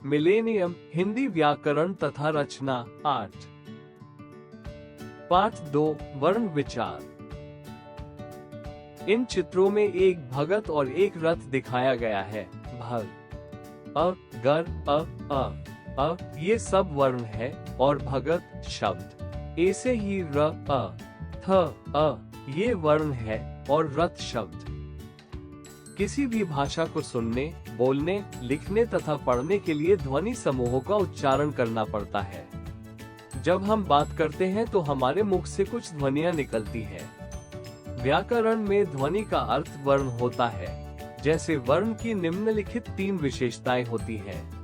Millennium, Hindi व्याकरण तथा रचना 8। पाठ 2, वर्ण विचार। इन चित्रों में एक भगत और एक रथ दिखाया गया है। भग, अ, गर, अ, ये सब वर्ण है और भगत शब्द। ऐसे ही र, अ, थ, अ, ये वर्ण है और रथ शब्द। किसी भी भाषा को सुनने, बोलने, लिखने तथा पढ़ने के लिए ध्वनि समूहों का उच्चारण करना पड़ता है। जब हम बात करते हैं तो हमारे मुख से कुछ ध्वनियां निकलती हैं। व्याकरण में ध्वनि का अर्थ वर्ण होता है। जैसे वर्ण की निम्नलिखित 3 विशेषताएं होती हैं।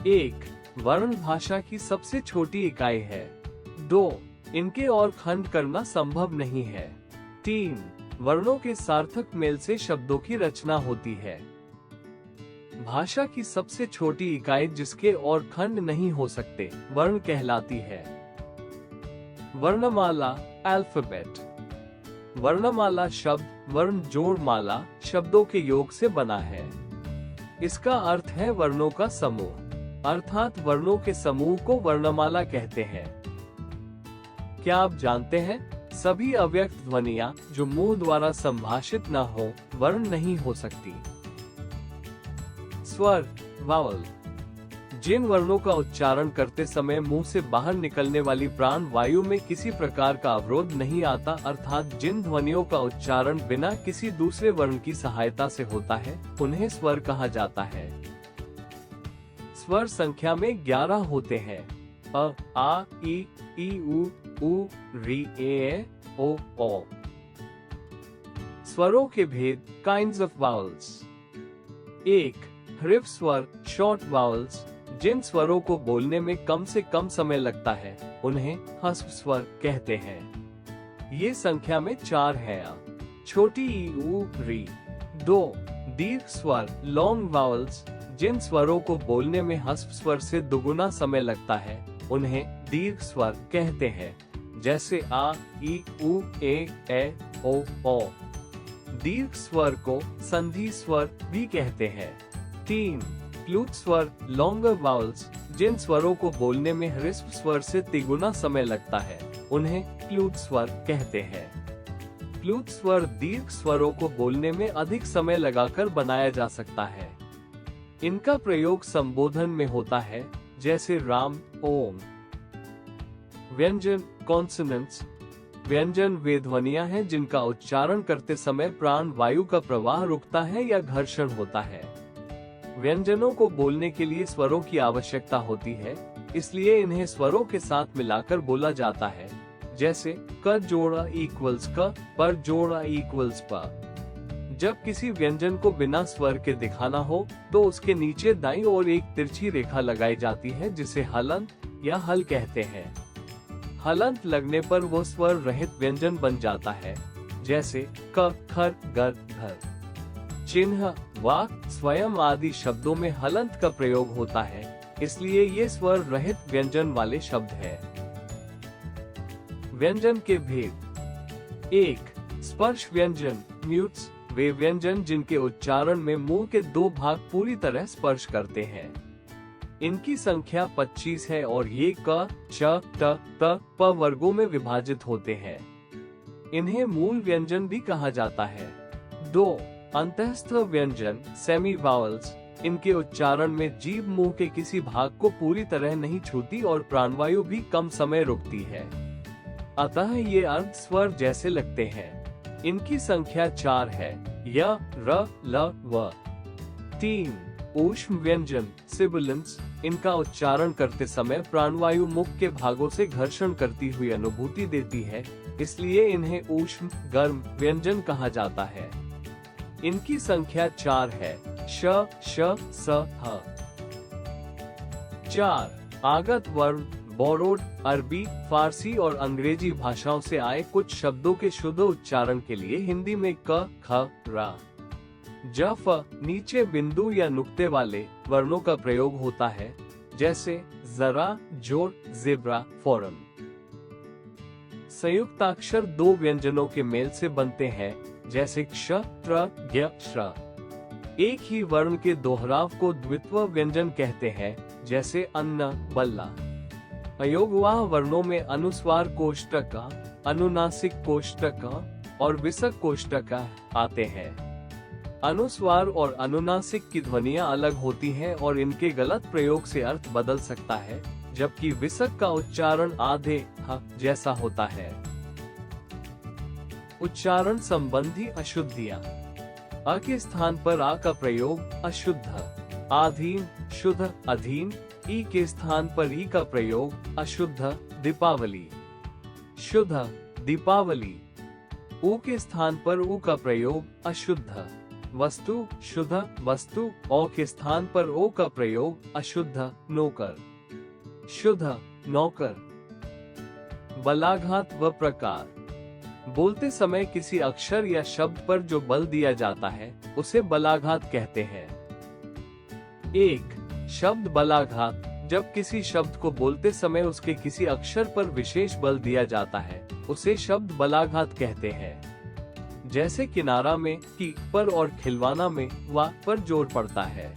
1. वर्ण भाषा की सबसे छोटी इकाई है। 2. इनके और खंड करना संभव नहीं है। 3. वर्णों के सार्थक मेल से शब्दों की रचना होती है। भाषा की सबसे छोटी इकाई जिसके और खंड नहीं हो सकते, वर्ण कहलाती है। वर्णमाला, अल्फाबेट। वर्णमाला शब्द वर्ण जोड़ माला शब्दों के योग से बना है। इसका अर्थ है वर्णों का समूह, अर्थात वर्णों के समूह को वर्णमाला कहते हैं। क्या आप जानते हैं, सभी अव्यक्त ध्वनियां जो मुंह द्वारा संभाषित न हो, वर्ण नहीं हो सकती। स्वर, वावल। जिन वर्णों का उच्चारण करते समय मुंह से बाहर निकलने वाली प्राण वायु में किसी प्रकार का अवरोध नहीं आता, अर्थात जिन ध्वनियों का उच्चारण बिना किसी दूसरे वर्ण की सहायता से होता है, उन्हें स्वर कहा जाता है। स्वर संख्या में 11 होते हैं। अ, आ, ई, उ, री, ए, ओ, ओ। स्वरों के भेद, काइंड्स ऑफ वावल्स। 1. ह्रस्व स्वर, शॉर्ट वावल्स। जिन स्वरों को बोलने में कम से कम समय लगता है, उन्हें ह्रस्व स्वर कहते हैं। ये संख्या में 4 है। छोटी ई, उ, री। 2. दीर्घ स्वर, लॉन्ग वावल्स। जिन स्वरों को बोलने में ह्रस्व स्वर से दुगुना समय लगता है, उन्हें दीर्घ स्वर कहते हैं। जैसे आ, ई, उ, ए, ओ। दीर्घ स्वर को संधि स्वर भी कहते हैं। 3. प्लूत स्वर, लॉन्गर वावल्स। जिन स्वरों को बोलने में ह्रस्व स्वर से तिगुना समय लगता है, उन्हें प्लूत स्वर कहते हैं। प्लूत स्वर दीर्घ स्वरों को बोलने में अधिक समय लगाकर बनाया जा सकता है। इनका प्रयोग संबोधन में होता है, जैसे राम, ओम। व्यंजन, कॉन्सोनेंट्स। व्यंजन वे ध्वनियां हैं जिनका उच्चारण करते समय प्राण वायु का प्रवाह रुकता है या घर्षण होता है। व्यंजनों को बोलने के लिए स्वरों की आवश्यकता होती है, इसलिए इन्हें स्वरों के साथ मिलाकर बोला जाता है। जैसे क जोड़ा इक्वल्स क, पर जोड़ा इक्वल्स प। जब किसी व्यंजन को बिना स्वर के दिखाना हो, तो उसके नीचे दाईं ओर एक तिरछी रेखा लगाई जाती है, जिसे हलंत या हल कहते हैं। हलंत लगने पर वो स्वर रहित व्यंजन बन जाता है, जैसे क, खर, गर, घर। चिन्ह, वाक, स्वयं आदि शब्दों में हलंत का प्रयोग होता है, इसलिए ये स्वर रहित व्यंजन वाले शब्द है। व्यंजन के भेद। 1. स्पर्श व्यंजन, म्यूट्स। वे व्यंजन जिनके उच्चारण में मुंह के 2 भाग पूरी तरह स्पर्श करते हैं। इनकी संख्या 25 है और ये क, च, ट, त, प वर्गों में विभाजित होते हैं। इन्हें मूल व्यंजन भी कहा जाता है। 2. अंतःस्थ व्यंजन, सेमी वावल्स। इनके उच्चारण में जीभ मुंह के किसी भाग को पूरी तरह नहीं छूती और प्राणवायु भी कम समय रुकती है, अतः ये अर्ध स्वर जैसे लगते हैं। इनकी संख्या 4 है, य, र, ल, व। 3. ऊष्म व्यंजन, सिबिलेंट्स। इनका उच्चारण करते समय प्राणवायु मुख के भागों से घर्षण करती हुई अनुभूति देती है, इसलिए इन्हें ऊष्म, गर्म व्यंजन कहा जाता है। इनकी संख्या 4 है, श, श, स, ह। 4. आगत वर्ण, बोरोड। अरबी, फारसी और अंग्रेजी भाषाओं से आए कुछ शब्दों के शुद्ध उच्चारण के लिए हिंदी में क, ख, रा, ज, फ नीचे बिंदु या नुक्ते वाले वर्णों का प्रयोग होता है, जैसे जरा, जोर, जेब्रा, फौरन। संयुक्ताक्षर 2 व्यंजनों के मेल से बनते हैं, जैसे क्ष, त्र, ज्ञ, श्र। एक ही वर्ण के दोहराव को द्वित्व व्यंजन कहते हैं, जैसे अन्न, बल्ला। अयोगवाह वर्णों में अनुस्वार कोष्ठक, अनुनासिक कोष्ठक और विसर्ग कोष्ठक आते हैं। अनुस्वार और अनुनासिक की ध्वनियां अलग होती हैं और इनके गलत प्रयोग से अर्थ बदल सकता है, जबकि विसर्ग का उच्चारण आधे ह जैसा होता है। उच्चारण संबंधी अशुद्धियां। अ के स्थान पर आ का प्रयोग अशुद्ध, आधीन, शुद्ध, अधीन। ई के स्थान पर ई का प्रयोग अशुद्ध, दीपावली, शुद्ध, दीपावली। उ के स्थान पर उ का प्रयोग अशुद्ध, वस्तु, शुद्ध, वस्तु। औ के स्थान पर ओ का प्रयोग अशुद्ध, नौकर, शुद्ध, नौकर। बलाघात व प्रकार। बोलते समय किसी अक्षर या शब्द पर जो बल दिया जाता है उसे बलाघात कहते हैं। 1. शब्द बलाघात। जब किसी शब्द को बोलते समय उसके किसी अक्षर पर विशेष बल दिया जाता है उसे शब्द बलाघात कहते हैं। जैसे किनारा में की पर और खिलवाना में वा पर जोर पड़ता है।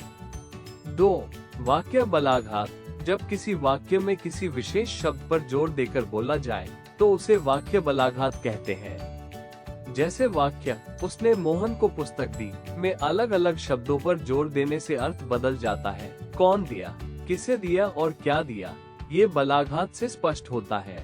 2. वाक्य बलाघात। जब किसी वाक्य में किसी विशेष शब्द पर जोर देकर बोला जाए तो उसे वाक्य बलाघात कहते हैं। जैसे वाक्य उसने मोहन को पुस्तक दी में अलग अलग शब्दों पर जोर देने से अर्थ बदल जाता है। कौन दिया, किसे दिया और क्या दिया, ये बलाघात से स्पष्ट होता है।